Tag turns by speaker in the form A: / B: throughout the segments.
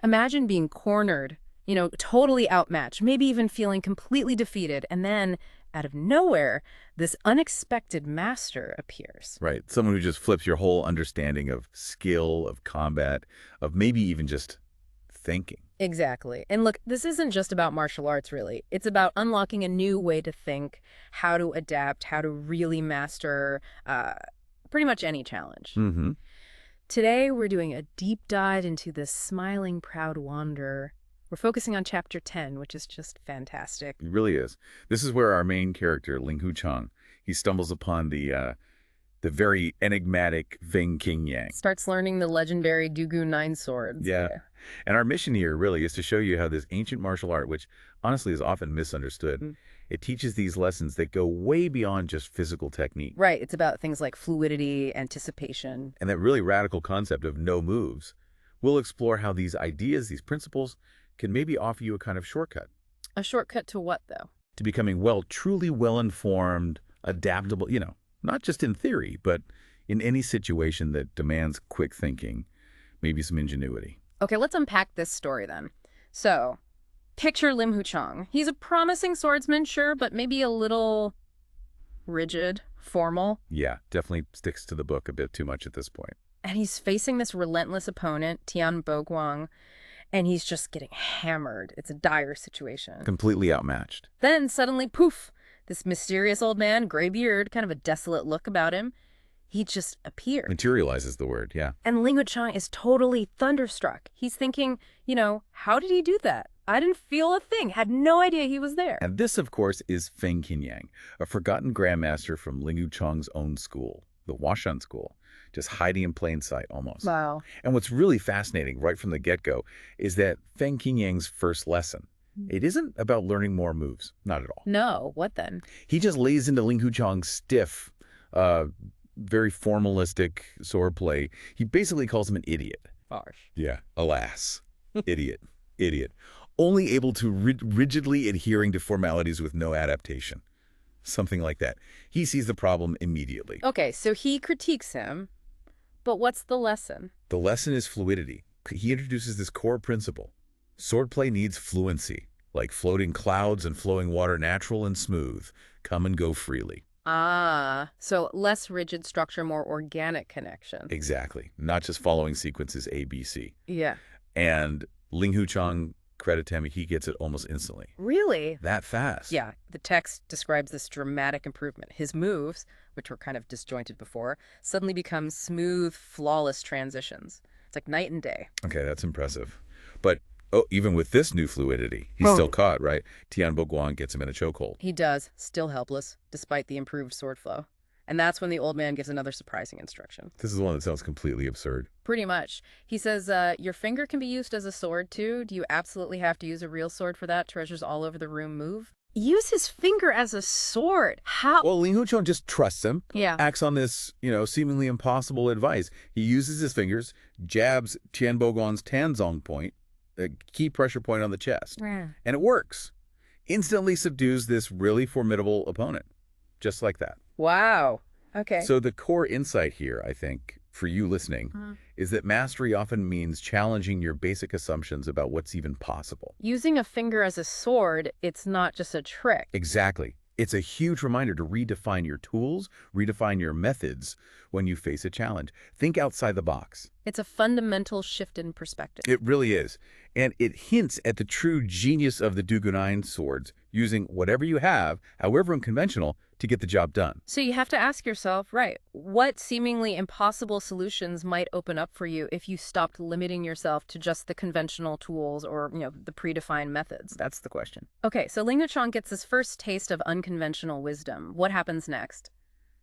A: Imagine being cornered, totally outmatched, maybe even feeling completely defeated, and then, out of nowhere, this unexpected master appears.
B: Right. Someone who just flips your whole understanding of skill, of combat, of maybe even just thinking.
A: Exactly. And look, this isn't just about martial arts, really. It's about unlocking a new way to think, how to adapt, how to really master pretty much any challenge.
B: Mm-hmm.
A: Today, we're doing a deep dive into this smiling, proud wanderer. We're focusing on chapter 10, which is just fantastic.
B: It really is. This is where our main character, Ling Hu Chang, he stumbles upon the very enigmatic Feng Qingyang.
A: Starts learning the legendary Dugu Nine Swords.
B: Yeah. And our mission here really is to show you how this ancient martial art, which honestly is often misunderstood, it teaches these lessons that go way beyond just physical technique.
A: Right. It's about things like fluidity, anticipation.
B: And that really radical concept of no moves. We'll explore how these ideas, these principles, can maybe offer you a kind of shortcut.
A: A shortcut to what, though?
B: To becoming, well, truly well-informed, adaptable, not just in theory, but in any situation that demands quick thinking, maybe some ingenuity.
A: Okay, let's unpack this story then. So, picture Lim Hu Chang. He's a promising swordsman, sure, but maybe a little rigid, formal.
B: Yeah, definitely sticks to the book a bit too much at this point.
A: And he's facing this relentless opponent, Tian Boguang, and he's just getting hammered. It's a dire situation.
B: Completely outmatched.
A: Then suddenly, poof, this mysterious old man, gray beard, kind of a desolate look about him, he just appeared.
B: Materializes the word, yeah.
A: And Ling Hu Chang is totally thunderstruck. He's thinking, how did he do that? I didn't feel a thing, had no idea he was there.
B: And this, of course, is Feng Qingyang, a forgotten grandmaster from Ling Hu Chang's own school, the Huashan school, just hiding in plain sight almost.
A: Wow.
B: And what's really fascinating right from the get-go is that Feng Qingyang's first lesson, it isn't about learning more moves, not at all.
A: No, what then?
B: He just lays into Ling Hu Chang's stiff, very formalistic swordplay. He basically calls him an idiot.
A: Harsh.
B: Yeah, alas. Idiot. Idiot. Only able to rigidly adhering to formalities with no adaptation. Something like that. He sees the problem immediately.
A: Okay, so he critiques him, but what's the lesson?
B: The lesson is fluidity. He introduces this core principle. Swordplay needs fluency, like floating clouds and flowing water, natural and smooth, come and go freely.
A: Ah, so less rigid structure, more organic connection.
B: Exactly. Not just following sequences A, B, C.
A: Yeah.
B: And Ling Hu Chang, credit to him, he gets it almost instantly.
A: Really?
B: That fast.
A: Yeah, the text describes this dramatic improvement. His moves, which were kind of disjointed before, suddenly become smooth, flawless transitions. It's like night and day.
B: Okay, that's impressive. But even with this new fluidity, he's still caught, right? Tian Boguang gets him in a chokehold.
A: He does, still helpless, despite the improved sword flow. And that's when the old man gives another surprising instruction.
B: This is one that sounds completely absurd.
A: Pretty much. He says, your finger can be used as a sword, too. Do you absolutely have to use a real sword for that? Treasures all over the room move. Use his finger as a sword. How?
B: Well, Ling Hu Chang just trusts him,
A: Yeah.
B: acts on this, seemingly impossible advice. He uses his fingers, jabs Tian Boguang's Tanzong point, the key pressure point on the chest.
A: Yeah.
B: And it works. Instantly subdues this really formidable opponent. Just like that.
A: Wow. Okay.
B: So the core insight here, I think, for you listening, is that mastery often means challenging your basic assumptions about what's even possible.
A: Using a finger as a sword, it's not just a trick.
B: Exactly. It's a huge reminder to redefine your tools, redefine your methods when you face a challenge. Think outside the box.
A: It's a fundamental shift in perspective.
B: It really is. And it hints at the true genius of the Dugunan swords, using whatever you have, however unconventional, to get the job done.
A: So you have to ask yourself, right, what seemingly impossible solutions might open up for you if you stopped limiting yourself to just the conventional tools or, the predefined methods?
B: That's the question.
A: Okay, so Ling Hu Chang gets his first taste of unconventional wisdom. What happens next?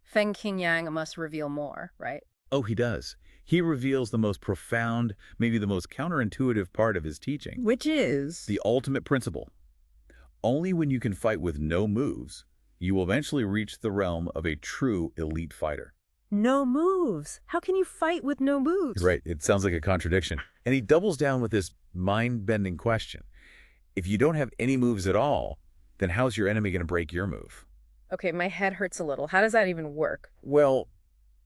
A: Feng Qingyang must reveal more, right?
B: Oh, he does. He reveals the most profound, maybe the most counterintuitive part of his teaching.
A: Which is?
B: The ultimate principle. Only when you can fight with no moves, you will eventually reach the realm of a true elite fighter.
A: No moves. How can you fight with no moves?
B: Right. It sounds like a contradiction. And he doubles down with this mind-bending question. If you don't have any moves at all, then how's your enemy going to break your move?
A: Okay, my head hurts a little. How does that even work?
B: Well,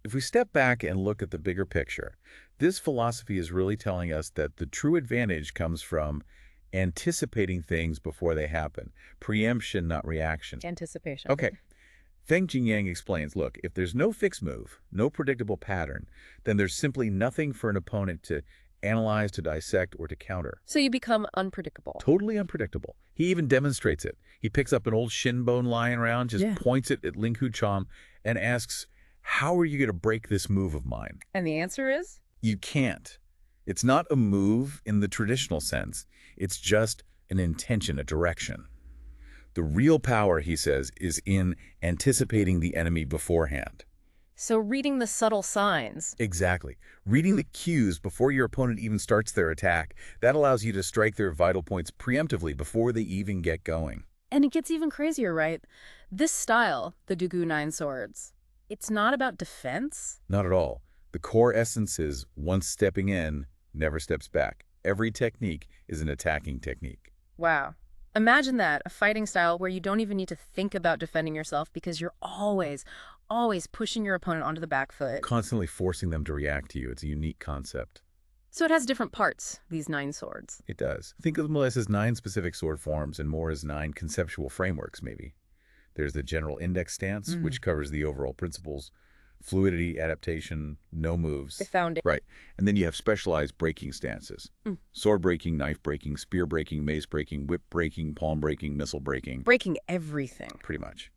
B: If we step back and look at the bigger picture, this philosophy is really telling us that the true advantage comes from anticipating things before they happen. Preemption, not reaction.
A: Anticipation.
B: Okay. Feng Jingyang explains, look, if there's no fixed move, no predictable pattern, then there's simply nothing for an opponent to analyze, to dissect, or to counter.
A: So you become unpredictable.
B: Totally unpredictable. He even demonstrates it. He picks up an old shin bone lying around, just points it at Ling Hu Chang, and asks, how are you going to break this move of mine?
A: And the answer is?
B: You can't. It's not a move in the traditional sense. It's just an intention, a direction. The real power, he says, is in anticipating the enemy beforehand.
A: So reading the subtle signs.
B: Exactly. Reading the cues before your opponent even starts their attack, that allows you to strike their vital points preemptively before they even get going.
A: And it gets even crazier, right? This style, the Dugu Nine Swords, it's not about defense?
B: Not at all. The core essence is once stepping in, never steps back. Every technique is an attacking technique.
A: Wow. Imagine that, a fighting style where you don't even need to think about defending yourself because you're always pushing your opponent onto the back foot.
B: Constantly forcing them to react to you. It's a unique concept.
A: So it has different parts, these 9 swords.
B: It does. Think of them less as 9 specific sword forms and more as 9 conceptual frameworks, maybe. There's the general index stance, which covers the overall principles, fluidity, adaptation, no moves.
A: The foundation.
B: Right. And then you have specialized breaking stances. Sword breaking, knife breaking, spear breaking, mace breaking, whip breaking, palm breaking, missile breaking.
A: Breaking everything.
B: Pretty much.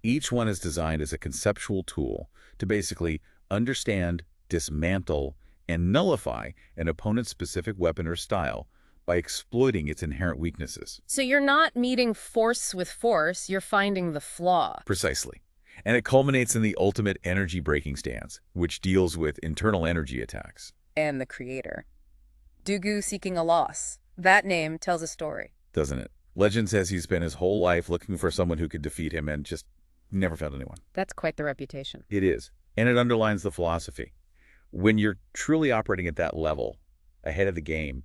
B: Each one is designed as a conceptual tool to basically understand, dismantle, and nullify an opponent's specific weapon or style by exploiting its inherent weaknesses.
A: So you're not meeting force with force, you're finding the flaw.
B: Precisely. And it culminates in the ultimate energy breaking stance, which deals with internal energy attacks.
A: And the creator. Dugu seeking a loss. That name tells a story.
B: Doesn't it? Legend says he spent his whole life looking for someone who could defeat him and just never found anyone.
A: That's quite the reputation.
B: It is. And it underlines the philosophy. When you're truly operating at that level, ahead of the game,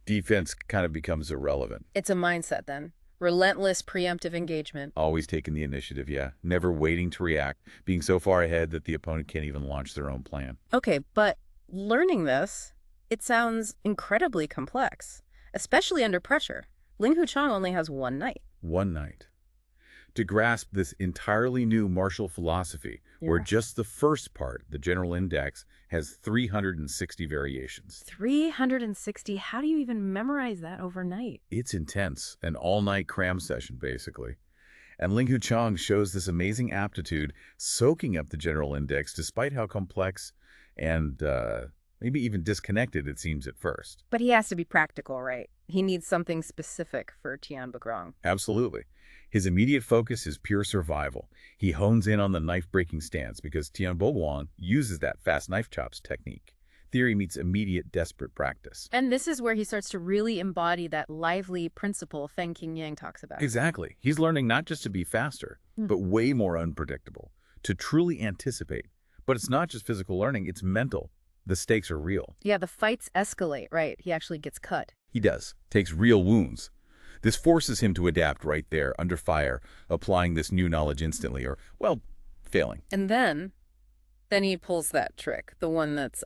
B: defense kind of becomes irrelevant.
A: It's a mindset then. Relentless preemptive engagement.
B: Always taking the initiative, yeah. Never waiting to react, being so far ahead that the opponent can't even launch their own plan.
A: Okay, but learning this, it sounds incredibly complex, especially under pressure. Ling Hu Chang only has one night.
B: One night. To grasp this entirely new martial philosophy, where just the first part, the general index, has 360 variations.
A: 360? How do you even memorize that overnight?
B: It's intense, an all-night cram session, basically. And Ling Hu Chang shows this amazing aptitude, soaking up the general index, despite how complex and maybe even disconnected it seems at first.
A: But he has to be practical, right? He needs something specific for Tian Bogrong.
B: Absolutely. His immediate focus is pure survival. He hones in on the knife-breaking stance because Tian Bogrong uses that fast knife chops technique. Theory meets immediate, desperate practice.
A: And this is where he starts to really embody that lively principle Feng Qingyang talks about.
B: Exactly. He's learning not just to be faster, but way more unpredictable, to truly anticipate. But it's not just physical learning, it's mental. The stakes are real.
A: Yeah, the fights escalate, right? He actually gets cut.
B: He does. Takes real wounds. This forces him to adapt right there, under fire, applying this new knowledge instantly, or, well, failing.
A: And then he pulls that trick, the one that's,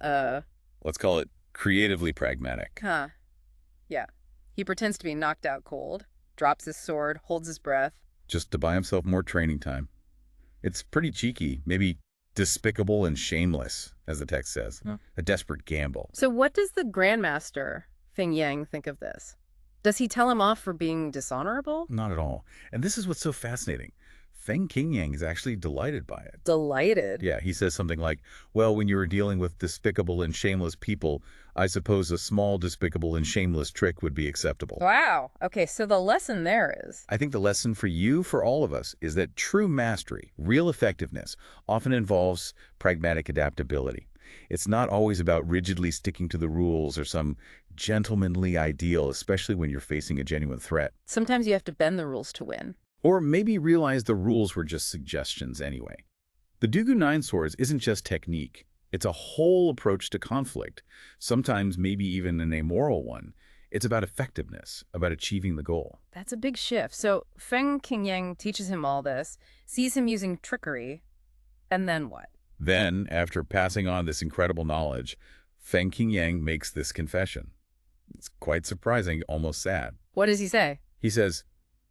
B: Let's call it creatively pragmatic.
A: Yeah. He pretends to be knocked out cold, drops his sword, holds his breath.
B: Just to buy himself more training time. It's pretty cheeky, maybe despicable and shameless, as the text says. A desperate gamble.
A: So what does the Grandmaster, Feng Yang, think of this? Does he tell him off for being dishonorable?
B: Not at all. And this is what's so fascinating. Feng Qingyang is actually delighted by it.
A: Delighted?
B: Yeah, he says something like, well, when you're dealing with despicable and shameless people, I suppose a small despicable and shameless trick would be acceptable.
A: Wow. Okay, so the lesson there is?
B: I think the lesson for you, for all of us, is that true mastery, real effectiveness, often involves pragmatic adaptability. It's not always about rigidly sticking to the rules or some gentlemanly ideal, especially when you're facing a genuine threat.
A: Sometimes you have to bend the rules to win.
B: Or maybe realize the rules were just suggestions anyway. The Dugu Nine Swords isn't just technique. It's a whole approach to conflict, sometimes maybe even an amoral one. It's about effectiveness, about achieving the goal.
A: That's a big shift. So Feng Qingyang teaches him all this, sees him using trickery, and then what?
B: Then, after passing on this incredible knowledge, Feng Qingyang makes this confession. It's quite surprising, almost sad.
A: What does he say?
B: He says,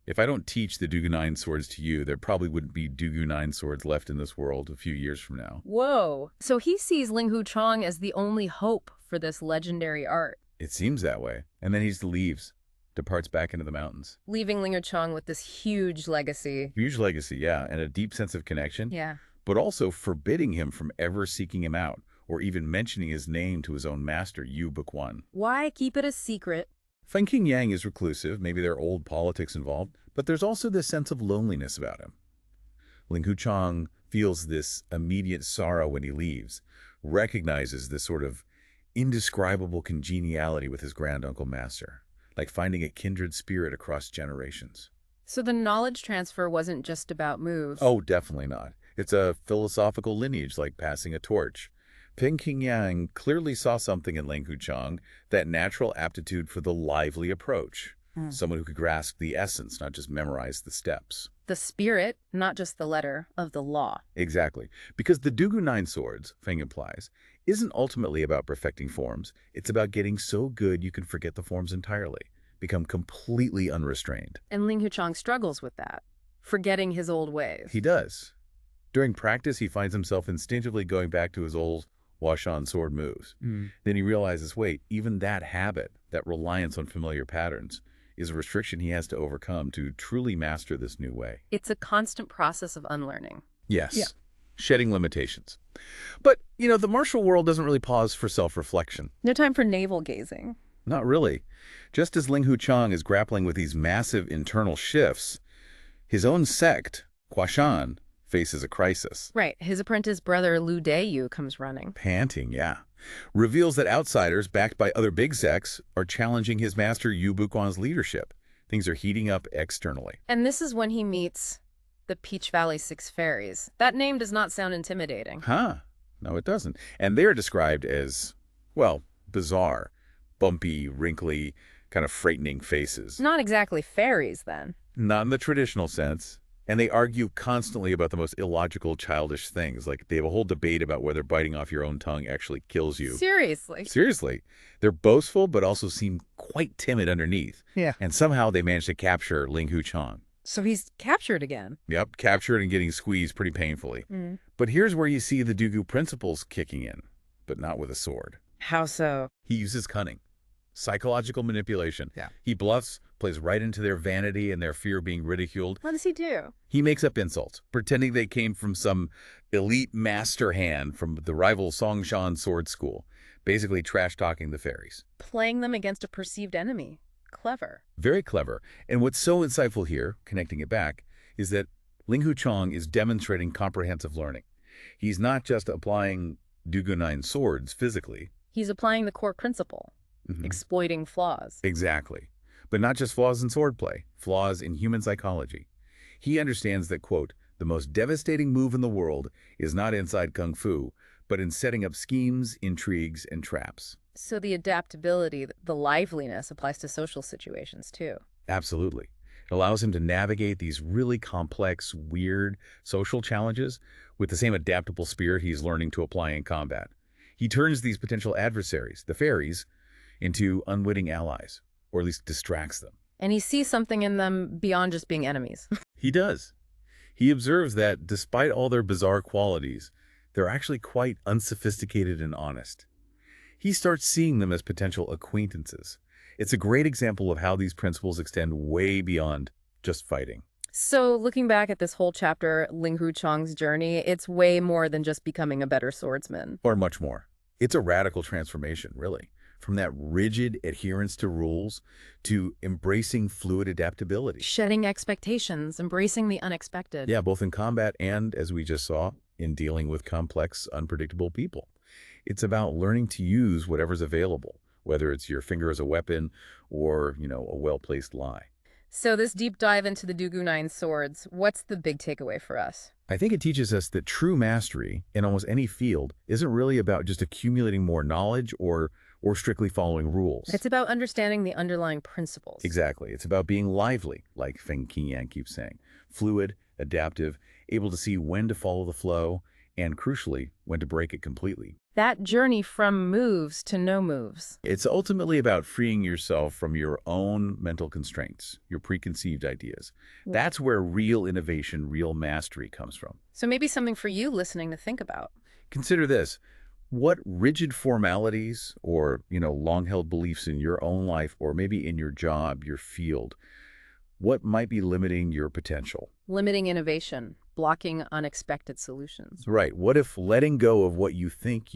B: if I don't teach the Dugu Nine Swords to you, there probably wouldn't be Dugu Nine Swords left in this world a few years from now.
A: Whoa. So he sees Ling Huchang as the only hope for this legendary art,
B: It seems that way. And then he leaves, departs back into the mountains.
A: leaving Ling Huchang with this huge legacy.
B: Huge legacy, yeah, and a deep sense of connection,
A: Yeah.
B: but also forbidding him from ever seeking him out or even mentioning his name to his own master, Yu Buquan.
A: Why keep it a secret?
B: Feng Qingyang is reclusive, maybe there are old politics involved, but there's also this sense of loneliness about him. Ling Huchang feels this immediate sorrow when he leaves, recognizes this sort of indescribable congeniality with his granduncle master, like finding a kindred spirit across generations.
A: So the knowledge transfer wasn't just about moves.
B: Oh, definitely not. It's a philosophical lineage like passing a torch. Feng Qingyang clearly saw something in Ling Huchang, that natural aptitude for the lively approach. Someone who could grasp the essence, not just memorize the steps.
A: The spirit, not just the letter, of the law.
B: Exactly. Because the Dugu Nine Swords, Feng implies, isn't ultimately about perfecting forms. It's about getting so good you can forget the forms entirely, become completely unrestrained.
A: And Ling Huchang struggles with that, forgetting his old ways.
B: He does. During practice, he finds himself instinctively going back to his old Huashan sword moves. Then he realizes, wait, even that habit, that reliance on familiar patterns, is a restriction he has to overcome to truly master this new way.
A: It's a constant process of unlearning.
B: Yes.
A: Yeah.
B: Shedding limitations. But, the martial world doesn't really pause for self-reflection.
A: No time for navel gazing.
B: Not really. Just as Ling Huchang is grappling with these massive internal shifts, his own sect, Huashan, faces a crisis.
A: Right. His apprentice brother Lu Deyu comes running.
B: Panting, yeah. Reveals that outsiders, backed by other big sects, are challenging his master Yu Buquan's leadership. Things are heating up externally.
A: And this is when he meets the Peach Valley Six Fairies. That name does not sound intimidating.
B: Huh. No, it doesn't. And they're described as, well, bizarre, bumpy, wrinkly, kind of frightening faces.
A: Not exactly fairies, then.
B: Not in the traditional sense. And they argue constantly about the most illogical, childish things. Like, they have a whole debate about whether biting off your own tongue actually kills you.
A: Seriously.
B: Seriously. They're boastful, but also seem quite timid underneath.
A: Yeah.
B: And somehow they manage to capture Ling Huchang.
A: So he's captured again.
B: Yep, captured and getting squeezed pretty painfully. But here's where you see the Dugu principles kicking in, but not with a sword.
A: How so?
B: He uses cunning, psychological manipulation.
A: Yeah.
B: He bluffs, plays right into their vanity and their fear of being ridiculed.
A: What does he do?
B: He makes up insults, pretending they came from some elite master hand from the rival Songshan sword school, basically trash-talking the fairies.
A: Playing them against a perceived enemy. Clever.
B: Very clever. And what's so insightful here, connecting it back, is that Ling Huchang is demonstrating comprehensive learning. He's not just applying Dugu Nine Swords physically.
A: He's applying the core principle, exploiting flaws.
B: Exactly. But not just flaws in swordplay, flaws in human psychology. He understands that, quote, the most devastating move in the world is not inside Kung Fu, but in setting up schemes, intrigues, and traps.
A: So the adaptability, the liveliness applies to social situations too.
B: Absolutely. It allows him to navigate these really complex, weird social challenges with the same adaptable spirit he's learning to apply in combat. He turns these potential adversaries, the fairies, into unwitting allies, or at least distracts them.
A: And he sees something in them beyond just being enemies.
B: He does. He observes that despite all their bizarre qualities, they're actually quite unsophisticated and honest. He starts seeing them as potential acquaintances. It's a great example of how these principles extend way beyond just fighting.
A: So looking back at this whole chapter, Ling Huchang's journey, it's way more than just becoming a better swordsman.
B: Or much more. It's a radical transformation, really. From that rigid adherence to rules to embracing fluid adaptability.
A: Shedding expectations, embracing the unexpected.
B: Yeah, both in combat and, as we just saw, in dealing with complex, unpredictable people. It's about learning to use whatever's available, whether it's your finger as a weapon or, a well-placed lie.
A: So this deep dive into the Dugu Nine Swords, what's the big takeaway for us?
B: I think it teaches us that true mastery in almost any field isn't really about just accumulating more knowledge or strictly following rules.
A: It's about understanding the underlying principles.
B: Exactly. It's about being lively, like Feng Qingyang keeps saying. Fluid, adaptive, able to see when to follow the flow, and crucially, when to break it completely.
A: That journey from moves to no moves.
B: It's ultimately about freeing yourself from your own mental constraints, your preconceived ideas. That's where real innovation, real mastery comes from.
A: So maybe something for you listening to think about.
B: Consider this. What rigid formalities or, long-held beliefs in your own life or maybe in your job, your field, what might be limiting your potential?
A: Limiting innovation, blocking unexpected solutions.
B: Right. What if letting go of what you think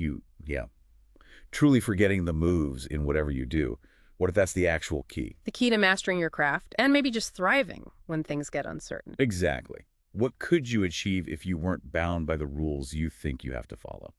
B: truly forgetting the moves in whatever you do, what if that's the actual key?
A: The key to mastering your craft and maybe just thriving when things get uncertain.
B: Exactly. What could you achieve if you weren't bound by the rules you think you have to follow?